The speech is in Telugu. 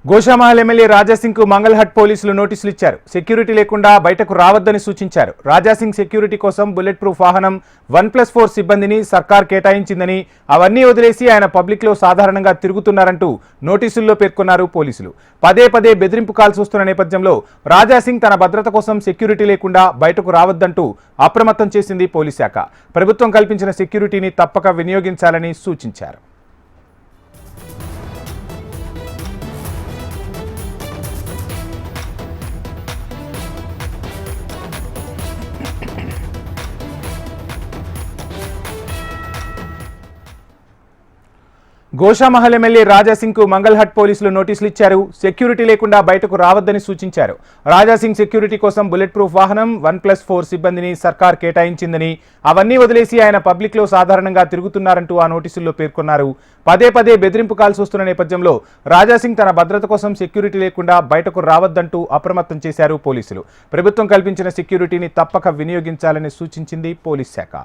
గోషామహల్ ఎమ్మెల్యే రాజాసింగ్ కు మంగళహట్ పోలీసులు నోటీసులు ఇచ్చారు. సెక్యూరిటీ లేకుండా బయటకు రావద్దని సూచించారు. రాజాసింగ్ సెక్యూరిటీ కోసం బుల్లెట్ ప్రూఫ్ వాహనం 1+4 సిబ్బందిని సర్కార్ కేటాయించిందని, అవన్నీ వదిలేసి ఆయన పబ్లిక్ లో సాధారణంగా తిరుగుతున్నారంటూ నోటీసుల్లో పేర్కొన్నారు పోలీసులు. పదే పదే బెదిరింపు కాల్స్ వస్తున్న నేపథ్యంలో రాజాసింగ్ తన భద్రత కోసం సెక్యూరిటీ లేకుండా బయటకు రావద్దంటూ అప్రమత్తం చేసింది పోలీస్ శాఖ. ప్రభుత్వం కల్పించిన సెక్యూరిటీని తప్పక వినియోగించాలని సూచించారు. గోషామహల్ ఎమ్మెల్యే రాజాసింగ్ కు మంగళహట్ పోలీసులు నోటీసులు ఇచ్చారు. సెక్యూరిటీ లేకుండా బయటకు రావద్దని సూచించారు. రాజాసింగ్ సెక్యూరిటీ కోసం బుల్లెట్ ప్రూఫ్ వాహనం 1+4 సిబ్బందిని సర్కార్ కేటాయించిందని, అవన్నీ వదిలేసి ఆయన పబ్లిక్ లో సాధారణంగా తిరుగుతున్నారంటూ ఆ నోటీసుల్లో పేర్కొన్నారు. పదే పదే బెదిరింపు కాల్స్ వస్తున్న నేపథ్యంలో రాజాసింగ్ తన భద్రత కోసం సెక్యూరిటీ లేకుండా బయటకు రావద్దంటూ అప్రమత్తం చేశారు పోలీసులు. ప్రభుత్వం కల్పించిన సెక్యూరిటీని తప్పక వినియోగించాలని సూచించింది పోలీస్ శాఖ.